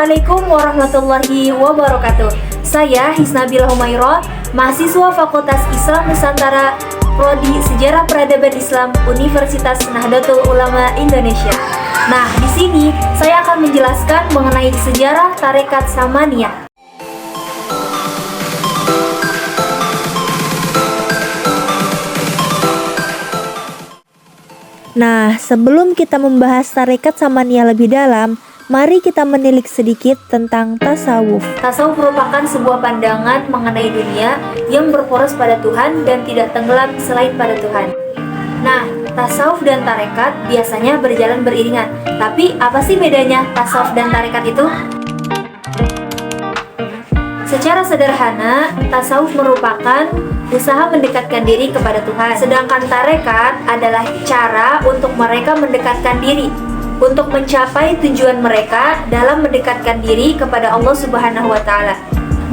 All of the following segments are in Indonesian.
Assalamualaikum warahmatullahi wabarakatuh. Saya Hisnabilah Humairah, mahasiswa Fakultas Islam Nusantara, Prodi Sejarah Peradaban Islam, Universitas Nahdlatul Ulama Indonesia. Nah, di sini saya akan menjelaskan mengenai sejarah Tarekat Samaniyah. Nah, sebelum kita membahas Tarekat Samaniyah lebih dalam, mari kita menilik sedikit tentang tasawuf. Tasawuf merupakan sebuah pandangan mengenai dunia yang berfokus pada Tuhan dan tidak tenggelam selain pada Tuhan. Nah, tasawuf dan tarekat biasanya berjalan beriringan. Tapi apa sih bedanya tasawuf dan tarekat itu? Secara sederhana, tasawuf merupakan usaha mendekatkan diri kepada Tuhan. Sedangkan tarekat adalah cara untuk mereka mendekatkan diri untuk mencapai tujuan mereka dalam mendekatkan diri kepada Allah Subhanahu wa Ta'ala.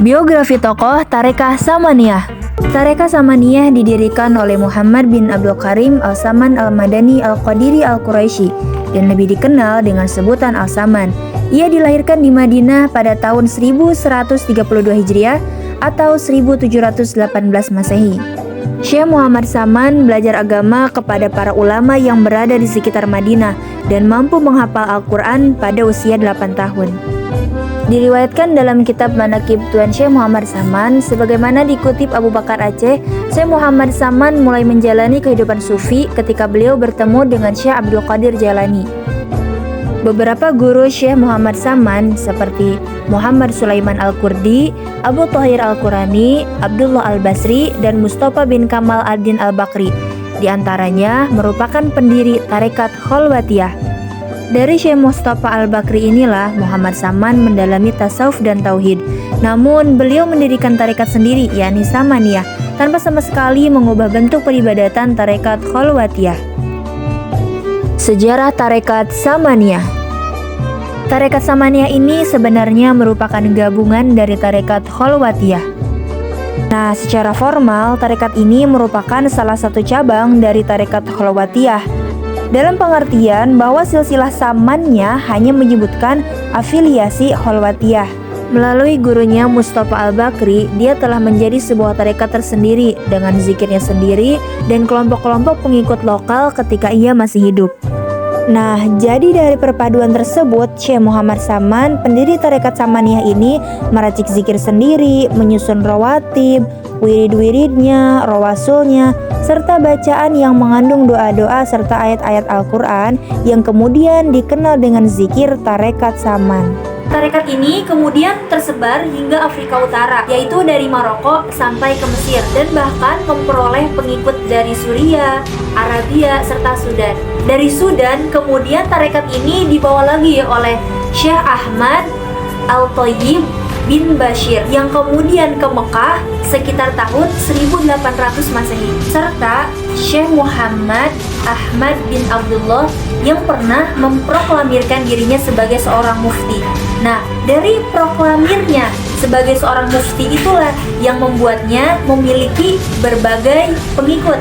Biografi tokoh Tarekat Samaniyah. Tarekat Samaniyah didirikan oleh Muhammad bin Abdul Karim Al-Saman Al-Madani Al-Qadiri Al-Quraisy dan lebih dikenal dengan sebutan Al-Saman. Ia dilahirkan di Madinah pada tahun 1132 Hijriah atau 1718 Masehi. Syekh Muhammad Saman belajar agama kepada para ulama yang berada di sekitar Madinah dan mampu menghafal Al-Quran pada usia 8 tahun. Diriwayatkan dalam kitab Manaqib Tuan Syekh Muhammad Saman, sebagaimana dikutip Abu Bakar Aceh, Syekh Muhammad Saman mulai menjalani kehidupan sufi ketika beliau bertemu dengan Syekh Abdul Qadir Jailani. Beberapa guru Syekh Muhammad Saman seperti Muhammad Sulaiman Al-Kurdi, Abu Thahir Al-Qurani, Abdullah Al-Basri, dan Mustafa bin Kamal Ad-Din Al-Bakri. Di antaranya merupakan pendiri Tarekat Khalwatiyah. Dari Syekh Mustafa Al-Bakri inilah Muhammad Saman mendalami tasawuf dan tauhid. Namun beliau mendirikan tarekat sendiri, yakni Samaniyah, tanpa sama sekali mengubah bentuk peribadatan Tarekat Khalwatiyah. Sejarah Tarekat Samaniyah. Tarekat Samaniyah ini sebenarnya merupakan gabungan dari Tarekat Khalwatiyah. Nah, secara formal, tarekat ini merupakan salah satu cabang dari Tarekat Khalwatiyah. Dalam pengertian bahwa silsilah Samaniyah hanya menyebutkan afiliasi Khalwatiyah. Melalui gurunya Mustafa Al-Bakri, dia telah menjadi sebuah tarekat tersendiri dengan zikirnya sendiri dan kelompok-kelompok pengikut lokal ketika ia masih hidup. Nah, jadi dari perpaduan tersebut, Syekh Muhammad Saman, pendiri Tarekat Samaniyah ini meracik zikir sendiri, menyusun rawatib, wirid-wiridnya, rawasulnya, serta bacaan yang mengandung doa-doa serta ayat-ayat Al-Quran yang kemudian dikenal dengan zikir Tarekat Saman. Tarekat ini kemudian tersebar hingga Afrika Utara, yaitu dari Maroko sampai ke Mesir, dan bahkan memperoleh pengikut dari Suriah, Arabia, serta Sudan. Dari Sudan, kemudian tarekat ini dibawa lagi oleh Syekh Ahmad Al-Thayyib bin Bashir yang kemudian ke Mekah sekitar tahun 1800 Masehi, serta Syekh Muhammad Ahmad bin Abdullah yang pernah memproklamirkan dirinya sebagai seorang mufti. Nah, dari proklamirnya sebagai seorang mufti itulah yang membuatnya memiliki berbagai pengikut.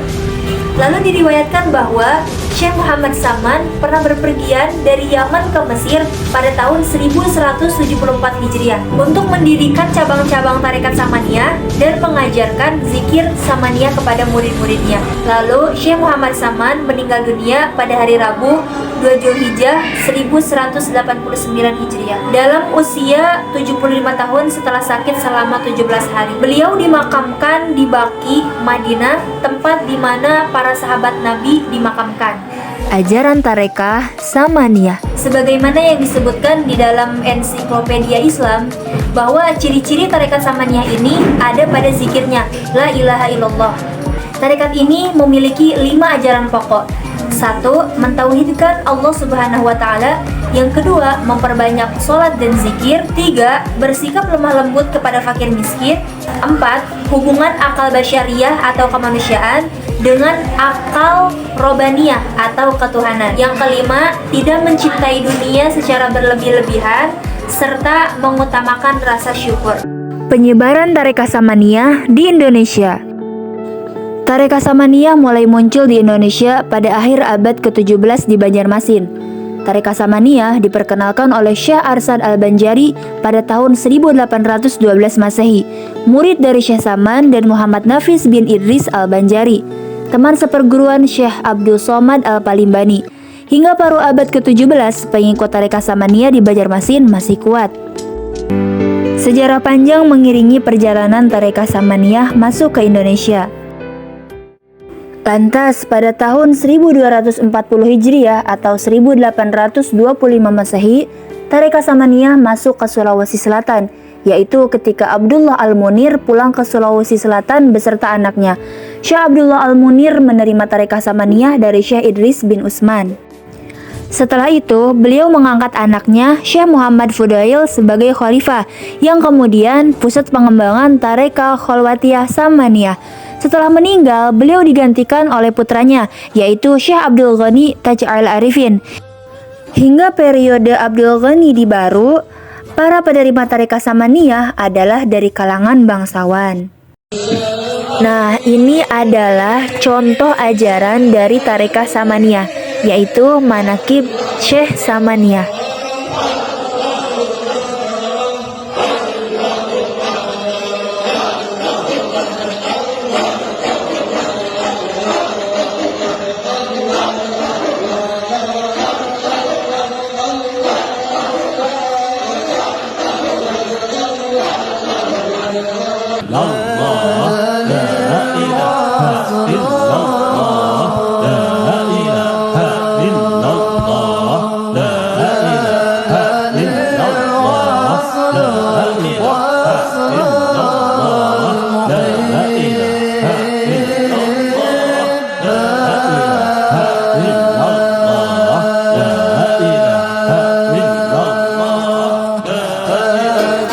Lalu diriwayatkan bahwa Syekh Muhammad Saman pernah berpergian dari Yaman ke Mesir pada tahun 1174 Hijriah untuk mendirikan cabang-cabang Tarekat Samaniyah dan mengajarkan zikir Samaniyah kepada murid-muridnya. Lalu Syekh Muhammad Saman meninggal dunia pada hari Rabu 2 Zulhijjah 1189 Hijriah dalam usia 75 tahun setelah sakit selama 17 hari. Beliau dimakamkan di Baqi, Madinah, tempat di mana para sahabat Nabi dimakamkan. Ajaran Tarekat Samaniyah. Sebagaimana yang disebutkan di dalam ensiklopedia Islam, bahwa ciri-ciri Tarekat Samaniyah ini ada pada zikirnya, La ilaha illallah. Tarekat ini memiliki 5 ajaran pokok. 1. Mentauhidkan Allah Subhanahu wa Ta'ala. Yang kedua, memperbanyak sholat dan zikir. 3. Bersikap lemah lembut kepada fakir miskin. 4. Hubungan akal basyariah atau kemanusiaan dengan akal robaniyah atau ketuhanan. Yang kelima, tidak mencintai dunia secara berlebih-lebihan serta mengutamakan rasa syukur. Penyebaran Tarekat Samaniyah di Indonesia. Tarekat Samaniyah mulai muncul di Indonesia pada akhir abad ke-17 di Banjarmasin. Tarekat Samaniyah diperkenalkan oleh Syekh Arsad Al-Banjari pada tahun 1812 Masehi, murid dari Syekh Saman dan Muhammad Nafis bin Idris Al-Banjari, teman seperguruan Syekh Abdul Somad Al-Palimbani. Hingga paruh abad ke-17, pengikut Tarekat Samaniyah di Banjarmasin masih kuat. Sejarah panjang mengiringi perjalanan Tarekat Samaniyah masuk ke Indonesia. Lantas, pada tahun 1240 Hijriah atau 1825 Masehi, Tarekat Samaniyah masuk ke Sulawesi Selatan, yaitu ketika Abdullah Al-Munir pulang ke Sulawesi Selatan beserta anaknya. Syekh Abdullah Al-Munir menerima Tarekat Samaniyah dari Syekh Idris bin Utsman. Setelah itu, beliau mengangkat anaknya, Syekh Muhammad Fudail sebagai khalifah, yang kemudian pusat pengembangan Tarekat Khalwatiyah Samaniyah. Setelah meninggal, beliau digantikan oleh putranya, yaitu Syekh Abdul Ghani Taj Al-Arifin. Hingga periode Abdul Ghani di Baru, para penerima Tarekat Samaniyah adalah dari kalangan bangsawan. Nah, ini adalah contoh ajaran dari Tarekat Samaniyah, yaitu Manaqib Syekh Samaniyah.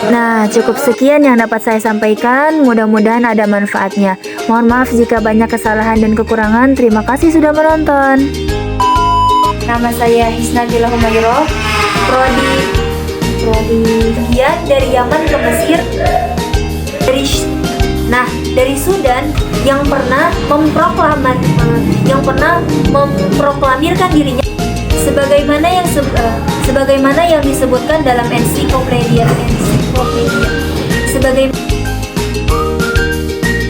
Nah, cukup sekian yang dapat saya sampaikan. Mudah-mudahan ada manfaatnya. Mohon maaf jika banyak kesalahan dan kekurangan. Terima kasih sudah menonton. Nama saya Hisna Bila Humayroh, prodi dari Yaman ke Mesir, dari Sudan, yang pernah memproklamirkan dirinya sebagaimana yang disebutkan dalam ensiklopedia sebagai